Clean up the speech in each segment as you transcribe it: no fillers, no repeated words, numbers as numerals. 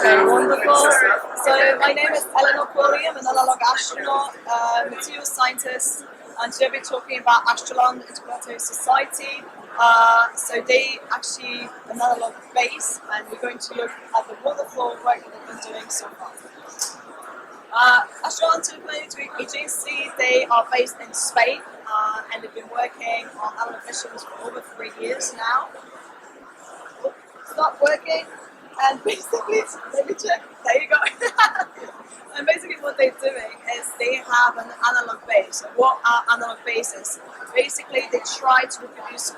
Okay, wonderful. So my name is Eleonore Poli. I'm an analogue astronaut, material scientist, and today we're talking about Astroland Interplanetary Society. So they actually an analogue base, and we're going to look at the wonderful work that they've been doing so far. Astroland Interplanetary Agency, they are based in Spain, and they've been working on analogue missions for over 3 years now. It's not working. And basically, let me check, there you go. And basically what they're doing is they have an analog base. What are analog bases? Basically, they try to reproduce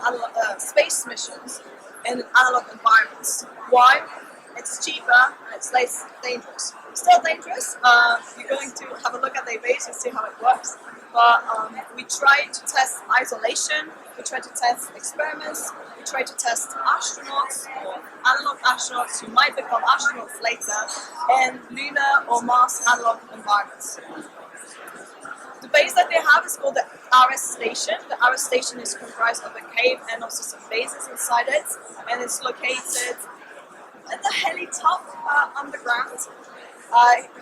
space missions in analog environments. Why? It's cheaper and it's less dangerous. Still dangerous. You're going to have a look at their base and see how it works. But we try to test isolation, we try to test experiments, we try to test astronauts or analog astronauts who might become astronauts later in lunar or Mars analog environments. The base that they have is called the RS station. The RS station is comprised of a cave and also some bases inside it, and it's located at the heli top underground.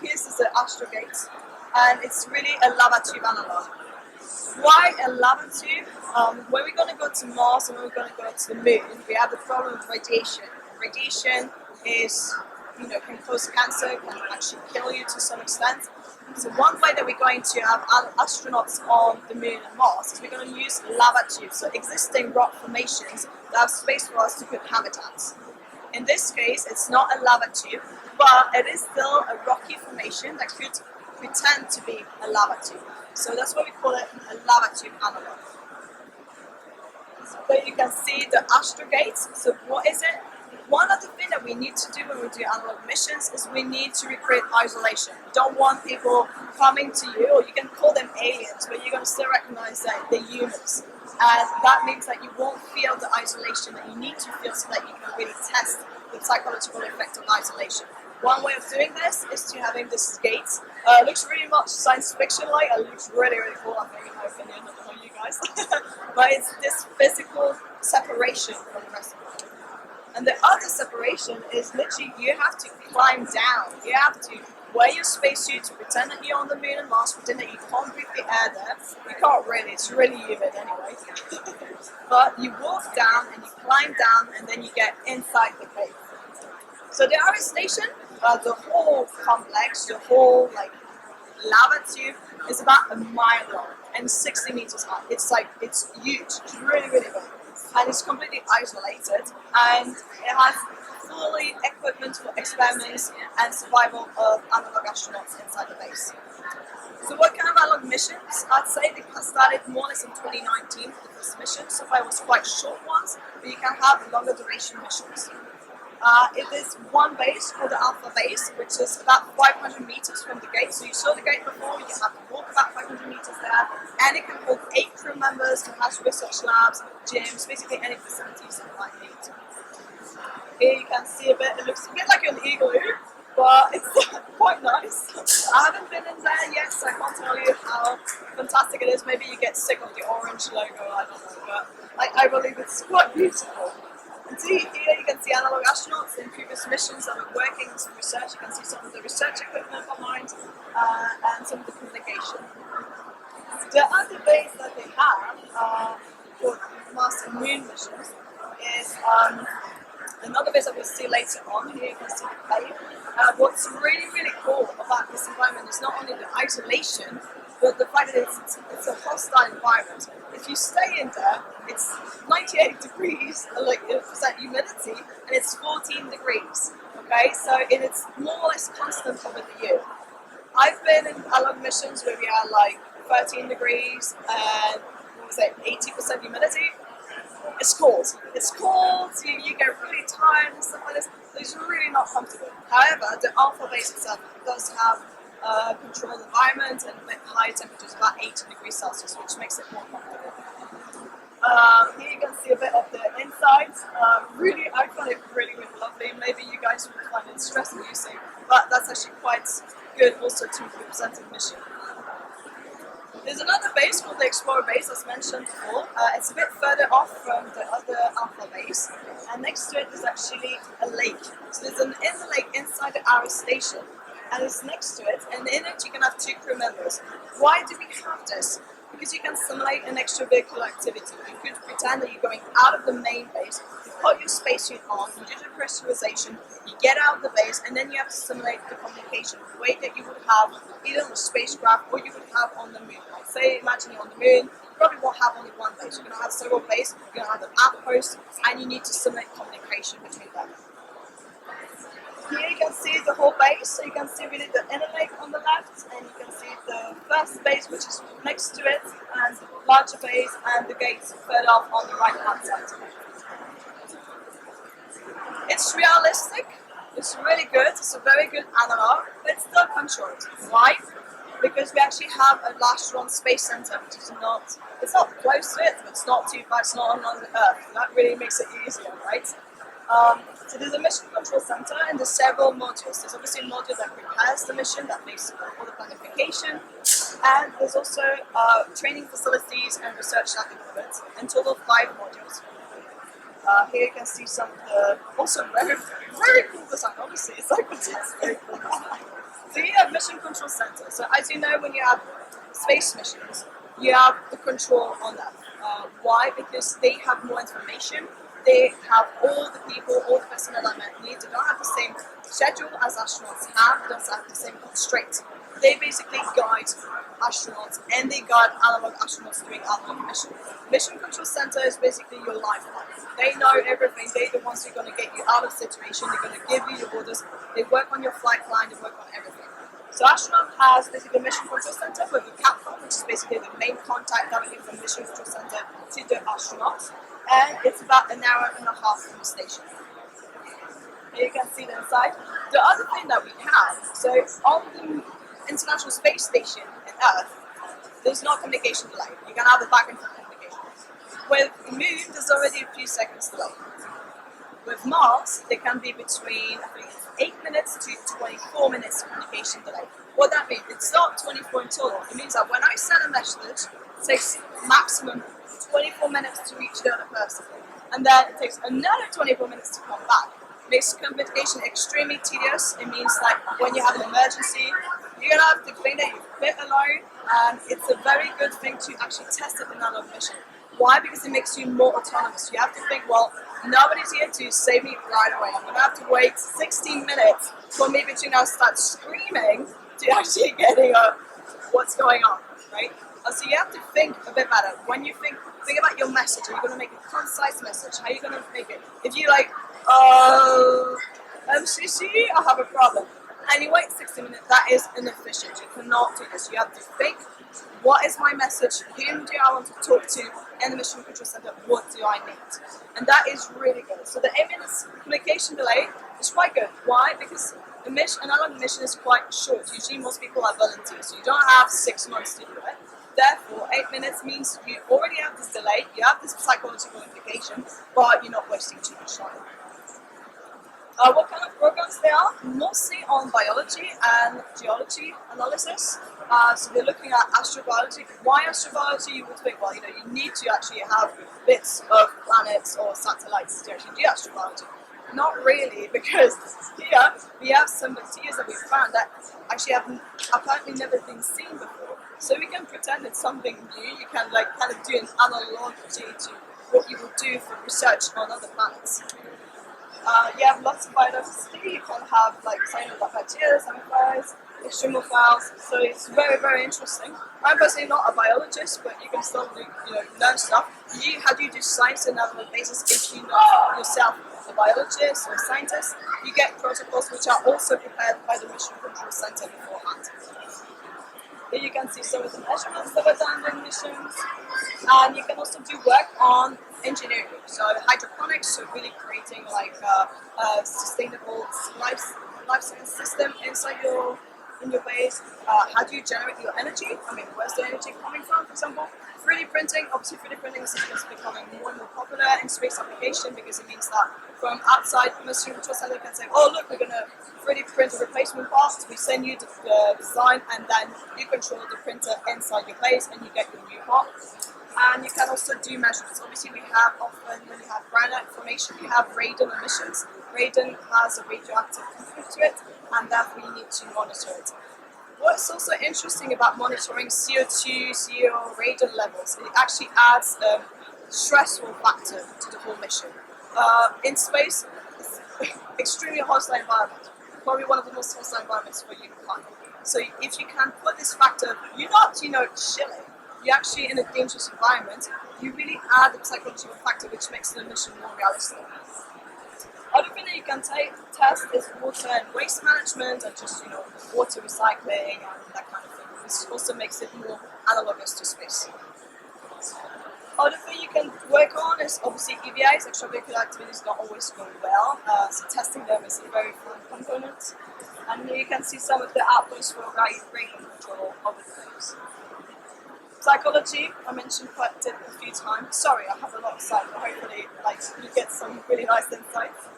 Here's the Astrogate, and it's really a lava tube analog. Why a lava tube? When we're going to go to Mars and when we're going to go to the moon, we have the problem of radiation. Radiation is, can cause cancer, can actually kill you to some extent. So one way that we're going to have astronauts on the moon and Mars is we're going to use lava tubes, so existing rock formations that have space for us to put habitats. In this case, it's not a lava tube, but it is still a rocky formation that could pretend to be a lava tube. So that's why we call it a lava tube analog. So you can see the Astrogate. So what is it? One of the things that we need to do when we do analog missions is we need to recreate isolation. You don't want people coming to you, or you can call them aliens, but you're going to still recognize that they're humans. And that means that you won't feel the isolation that you need to feel so that you can really test the psychological effect of isolation. One way of doing this is to having this gate. It looks really much science fiction-like. It looks really, really cool, I think, in my opinion. I don't know you guys. But it's this physical separation from the rest of the world. And the other separation is literally you have to climb down. You have to wear your spacesuit to pretend that you're on the moon and Mars, pretend that you can't breathe the air there. You can't really, it's really humid anyway. But you walk down and you climb down and then you get inside the cave. So the RS station, the whole complex, the whole lava tube is about 1 mile long and 60 meters high. It's huge, it's really, really big. And it's completely isolated, and it has fully equipment for experiments and survival of analog astronauts inside the base. So what kind of analog missions? I'd say they started more or less in 2019 for the first mission. So far it was quite short ones, but you can have longer duration missions. It is one base called the Alpha base, which is about 500 meters from the gate. So you saw the gate before, you have to walk about 500 meters there, and it can hold 8 crew members, it has research labs, gyms, basically any facilities that you might need. Here you can see it looks a bit like an igloo, but it's quite nice. I haven't been in there yet, so I can't tell you how fantastic it is. Maybe you get sick of the orange logo, I don't know, but I believe it's quite beautiful. And see here you can see analog astronauts in previous missions that are working on some research. You can see some of the research equipment behind and some of the communication. The other base that they have for Mars and Moon missions is another base that we'll see later on. Here you can see the cave. What's really, really cool about this environment is not only the isolation, but the fact that it's a hostile environment. If you stay in there, it's 98 degrees, percent humidity, and it's 14 degrees. Okay, so it's more or less constant over the year. I've been in analog missions where we are 13 degrees and 80% humidity. It's cold. It's cold. You get really tired and stuff like this. So it's really not comfortable. However, the Alpha base itself does have controlled environment and a bit higher temperatures, about 80 degrees Celsius, which makes it more comfortable. Here you can see a bit of the insides. I find it really, really lovely. Maybe you guys will find it stress-inducing, but that's actually quite good also to represent a mission. There's another base called the Explorer base, as mentioned before. It's a bit further off from the other Alpha base, and next to it is actually a lake. So there's an in the lake inside the Aris station, and it's next to it, and in it you can have 2 crew members. Why do we have this? Because you can simulate an extravehicular activity. You could pretend that you're going out of the main base, you put your spacesuit on, you do the pressurization, you get out of the base, and then you have to simulate the communication the way that you would have either on a spacecraft or you would have on the moon. Like say, imagine you're on the moon, you probably won't have only one base, you're going to have several bases, you're going to have an outpost, and you need to simulate communication between them. Here you can see the whole base, so you can see really the inner lake on the left, and you can see the first base which is next to it, and the larger base, and the gates further off on the right hand side. It's realistic, it's really good, it's a very good analog, but it's still controlled. Why? Because we actually have a Astroland Space Center, which is it's not close to it, but it's not too far, it's not on the Earth. That really makes it easier, right? So there's a mission control center and there's several modules. There's obviously a module that prepares the mission, that makes all the planification, and there's also training facilities and research lab equipment. In total, 5 modules. Here you can see some of the also very, very cool design. Honestly, it's like it's very cool. So you have mission control center. So as you know, when you have space missions, you have the control on them. Why? Because they have more information. They have all the people, all the personnel that need. They don't have the same schedule as astronauts have. They don't have the same constraints. They basically guide astronauts and they guide analog astronauts doing analog missions. Mission Control Center is basically your lifeline. They know everything. They're the ones who are going to get you out of situation. They're going to give you your orders. They work on your flight plan. They work on everything. So Astroland has basically a Mission Control Center with a capcom, which is basically the main contact directly from Mission Control Center to the astronauts. And it's about an hour and a half from the station. Here you can see the inside. The other thing that we have, so on the International Space Station in Earth, there's no communication delay. You can have the back and forth communication. With the Moon, there's already a few seconds delay. With Mars, there can be between, I think it's 8 minutes to 24 minutes communication delay. What that means, it's not 24 in total. It means that when I send a message, it takes maximum 24 minutes to reach the other person. And then it takes another 24 minutes to come back. It makes communication extremely tedious. It means like when you have an emergency, you're going to have to think that you're a bit alone. And it's a very good thing to actually test it in another mission. Why? Because it makes you more autonomous. You have to think, well, nobody's here to save me right away. I'm going to have to wait 16 minutes for me to now start screaming to actually getting what's going on, right? So you have to think a bit better. When you think about your message. Are you going to make a concise message? How are you going to make it? If you like, MCC, I have a problem, and you wait 60 minutes, that is inefficient. You cannot do this. You have to think, what is my message? Whom do I want to talk to? In the Mission Control Center, what do I need? And that is really good. So the 8 minutes communication delay is quite good. Why? Because an analog mission is quite short. Usually most people are volunteers, so you don't have 6 months to do it. Therefore, 8 minutes means you already have this delay, you have this psychological implication, but you're not wasting too much time. What kind of programs they are? Mostly on biology and geology analysis. So they're looking at astrobiology. Why astrobiology? You would think, well, you need to actually have bits of planets or satellites to actually do astrobiology. Not really, because here we have some bacteria that we found that actually have apparently never been seen before. So we can pretend it's something new. You can kind of do an analogy to what you would do for research on other planets. You have lots of biodiversity. You can have cyanoid bacteria, xenophiles, extremophiles. So it's very, very interesting. I'm personally not a biologist, but you can still learn stuff. How do you do science on an basis if you know yourself a biologist or a scientist? You get protocols which are also prepared by the Mission Control Center beforehand. Here you can see some of the measurements that were done in missions, and you can also do work on engineering. So hydroponics, so really creating a sustainable life system inside in your base. How do you generate your energy? I mean, where's the energy coming from, for example? 3D printing, obviously 3D printing is just becoming more and more popular in space application because it means that from outside, most people can say, oh look, we're going to 3D print a replacement part, we send you the design and then you control the printer inside your base and you get your new part. And you can also do measurements. Obviously we have often, when you have granite formation, you have radon emissions. Radon has a radioactive component to it and therefore you need to monitor it. What's also interesting about monitoring CO2, CO, radon levels, it actually adds a stressful factor to the whole mission. In space, it's extremely hostile environment, probably one of the most hostile environments for humankind. So if you can put this factor, you're not, chilling, you're actually in a dangerous environment, you really add the psychological factor which makes the mission more realistic. Other thing that you can test is water and waste management and just, water recycling and that kind of thing. This also makes it more analogous to space. Other thing you can work on is obviously EVAs, extravehicular activities not always go well, so testing them is a very fun component. And here you can see some of the outputs for radon control of the things. Psychology, I mentioned quite a few times. Sorry, I have a lot of slides, but hopefully you get some really nice insights.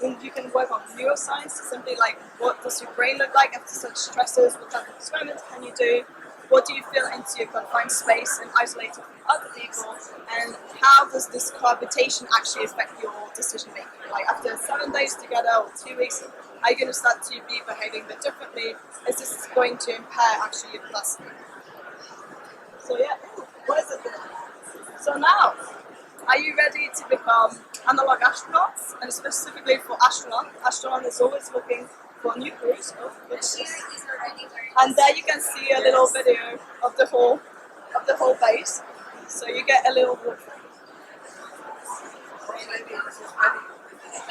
And you can work on neuroscience, simply like what does your brain look like after such stresses, what type of experiments can you do, what do you feel into your confined space and isolated from other people, and how does this cohabitation actually affect your decision making? Like after 7 days together or 2 weeks, are you going to start to be behaving a bit differently? Is this going to impair actually your capacity? So yeah, what is it then? So now, are you ready to become analog astronauts? And specifically for Astroland, Astroland is always looking for new crews. And there you can see a little video of the whole base. So you get a little walkthrough.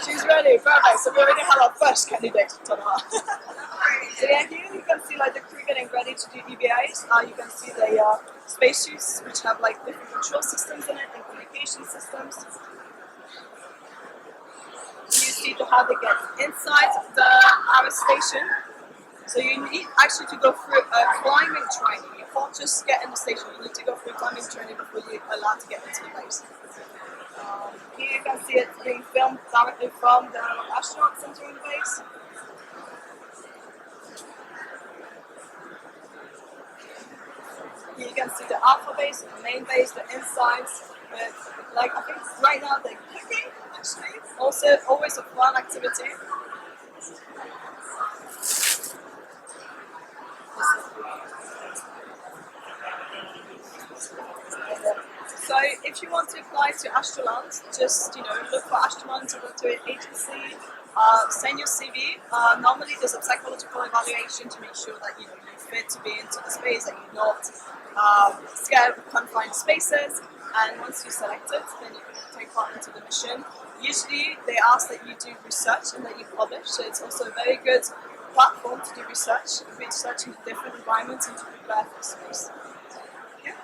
She's ready, perfect. So we already have our first candidate to turn on. So yeah, here you can see the crew getting ready to do EVAs. You can see the spacesuits which have different control systems in it and communication systems. You see how they get inside our station. So you need actually to go through a climbing training. You can't just get in the station. You need to go through climbing training before you're allowed to get into the base. Here you can see it being filmed directly from the astronaut center in the base. Here you can see the alpha base, the main base, the insides. I think right now they're cooking actually. Also, always a fun activity. So if you want to apply to Astroland, just look for Astroland to go to an agency, send your CV. Normally there's a psychological evaluation to make sure that you're fit to be into the space, that you're not scared of confined spaces. And once you're selected, then you can take part into the mission. Usually they ask that you do research and that you publish, so it's also a very good platform to do research in different environments and to prepare for space. Yeah.